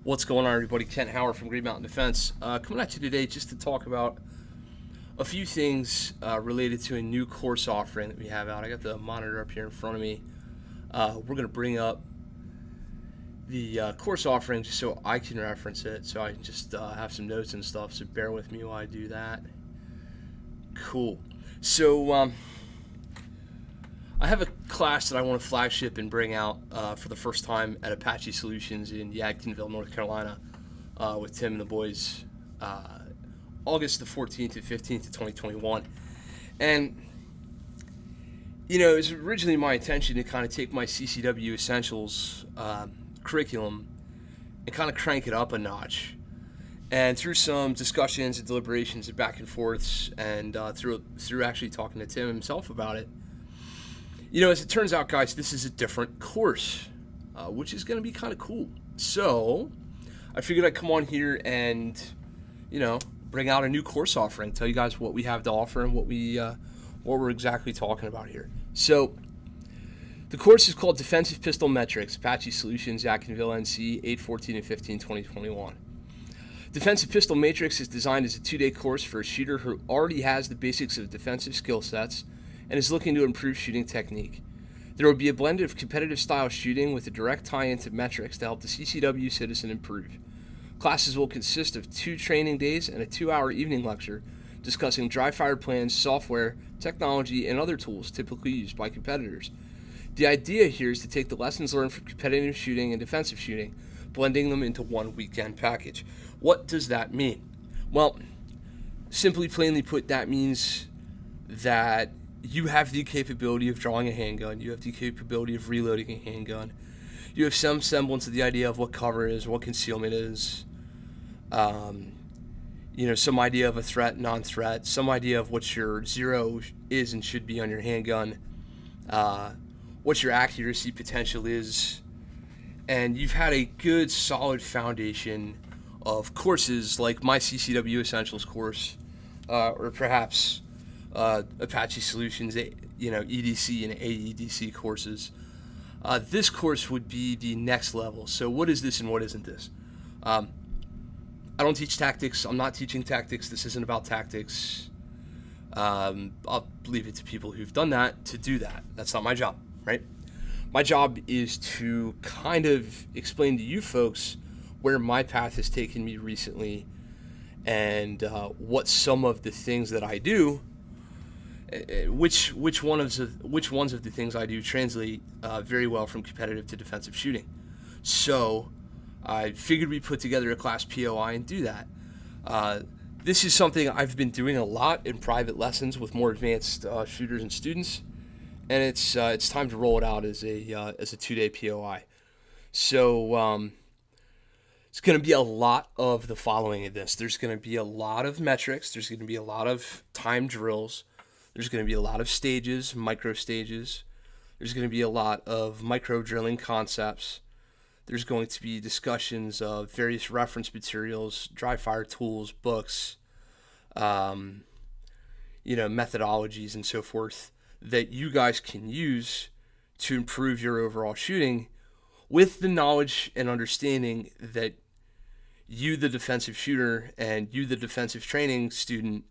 What's going on, everybody? Kent Howard from Green Mountain Defense. Coming at you today just to talk about a few things related to a new course offering that we have out. I got the monitor up here in front of me. We're going to bring up the course offering just so I can reference it, so I can just have some notes and stuff, so bear with me while I do that. Cool. So I have a class that I want to flagship and bring out for the first time at Apache Solutions in Yadkinville, North Carolina, with Tim and the boys, August the 14th to 15th of 2021. And, you know, it was originally my intention to kind of take my CCW Essentials curriculum and kind of crank it up a notch. And through some discussions and deliberations and back and forths, and through actually talking to Tim himself about it, you know, as it turns out, guys, this is a different course, which is going to be kind of cool. So I figured I'd come on here and, you know, bring out a new course offering, tell you guys what we have to offer and what we're exactly talking about here. So the course is called Defensive Pistol Metrics, Apache Solutions, Yadkinville, NC, 8/14 and 15, 2021. Defensive Pistol Matrix is designed as a 2-day course for a shooter who already has the basics of defensive skill sets and is looking to improve shooting technique. There will be a blend of competitive style shooting with a direct tie-in to metrics to help the CCW citizen improve. Classes will consist of 2 training days and a 2-hour evening lecture discussing dry fire plans, software, technology, and other tools typically used by competitors. The idea here is to take the lessons learned from competitive shooting and defensive shooting, blending them into one weekend package. What does that mean? Well, simply plainly put, that means that you have the capability of drawing a handgun, you have the capability of reloading a handgun, you have some semblance of the idea of what cover is, what concealment is, you know, some idea of a threat, non-threat, some idea of what your zero is and should be on your handgun, what your accuracy potential is, and you've had a good solid foundation of courses like my CCW Essentials course, or perhaps Apache Solutions, you know, EDC and AEDC courses. This course would be the next level. So what is this and what isn't this? I don't teach tactics. I'm not teaching tactics. This isn't about tactics. I'll leave it to people who've done that to do that. That's not my job, right? My job is to kind of explain to you folks where my path has taken me recently and what some of the things that I do, which ones of the things I do translate very well from competitive to defensive shooting. So I figured we'd put together a class POI and do that. This is something I've been doing a lot in private lessons with more advanced shooters and students, and it's time to roll it out as a 2-day POI. So it's going to be a lot of the following of this. There's going to be a lot of metrics. There's going to be a lot of time drills. There's going to be a lot of stages, micro stages. There's going to be a lot of micro drilling concepts. There's going to be discussions of various reference materials, dry fire tools, books, you know, methodologies and so forth that you guys can use to improve your overall shooting with the knowledge and understanding that you, the defensive shooter, and you, the defensive training student,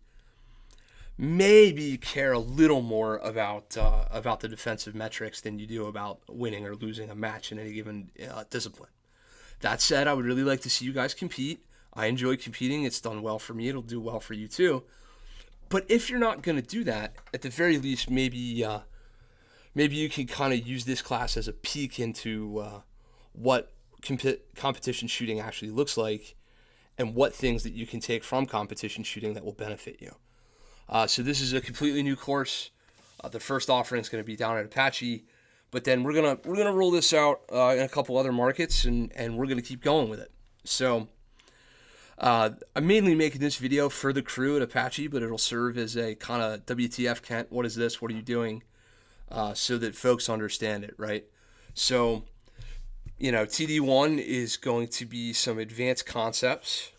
maybe care a little more about the defensive metrics than you do about winning or losing a match in any given discipline. That said, I would really like to see you guys compete. I enjoy competing. It's done well for me. It'll do well for you too. But if you're not going to do that, at the very least, maybe you can kind of use this class as a peek into what competition shooting actually looks like and what things that you can take from competition shooting that will benefit you. So this is a completely new course. The first offering is going to be down at Apache, but then we're gonna roll this out in a couple other markets, and we're gonna keep going with it. So I'm mainly making this video for the crew at Apache, but it'll serve as a kind of WTF, Kent, what is this? What are you doing? So that folks understand it, right? So, you know, TD1 is going to be some advanced concepts.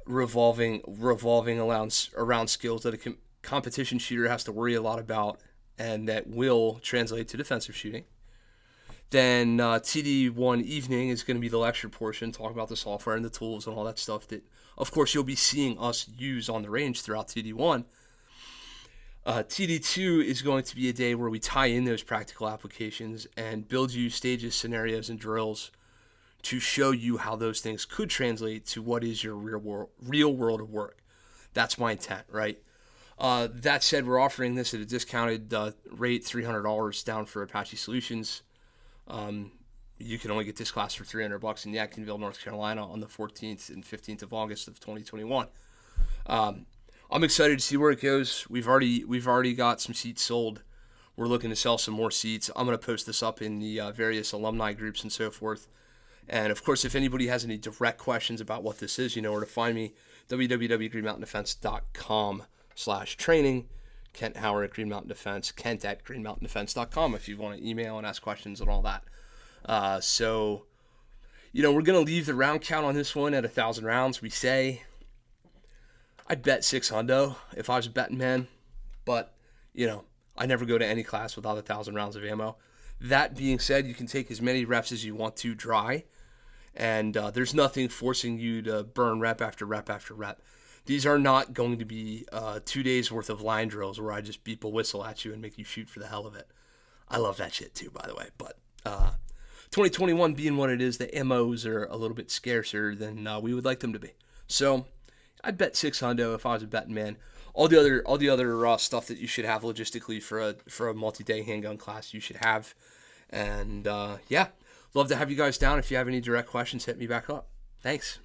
Revolving around skills that a competition shooter has to worry a lot about and that will translate to defensive shooting. Then TD1 evening is going to be the lecture portion, talking about the software and the tools and all that stuff that, of course, you'll be seeing us use on the range throughout TD1. TD2 is going to be a day where we tie in those practical applications and build you stages, scenarios, and drills to show you how those things could translate to what is your real world of work. That's my intent, right? That said, we're offering this at a discounted rate, $300 down for Apache Solutions. You can only get this class for $300 in Yadkinville, North Carolina on the 14th and 15th of August of 2021. I'm excited to see where it goes. We've already got some seats sold. We're looking to sell some more seats. I'm going to post this up in the various alumni groups and so forth. And of course, if anybody has any direct questions about what this is, you know where to find me. www.greenmountaindefense.com/training. Kent Howard at Green Mountain Defense. Kent at greenmountaindefense.com if you want to email and ask questions and all that. So, we're going to leave the round count on this one at 1,000 rounds. We say I'd bet 600 if I was a betting man, but, I never go to any class without 1,000 rounds of ammo. That being said, you can take as many reps as you want to dry, and there's nothing forcing you to burn rep after rep after rep. These are not going to be 2 days worth of line drills where I just beep a whistle at you and make you shoot for the hell of it. I love that shit too, by the way, but 2021 being what it is, the MOs are a little bit scarcer than we would like them to be. So I'd bet 600 if I was a betting man. All the other stuff that you should have logistically for a multi-day handgun class, you should have. And love to have you guys down. If you have any direct questions, hit me back up. Thanks.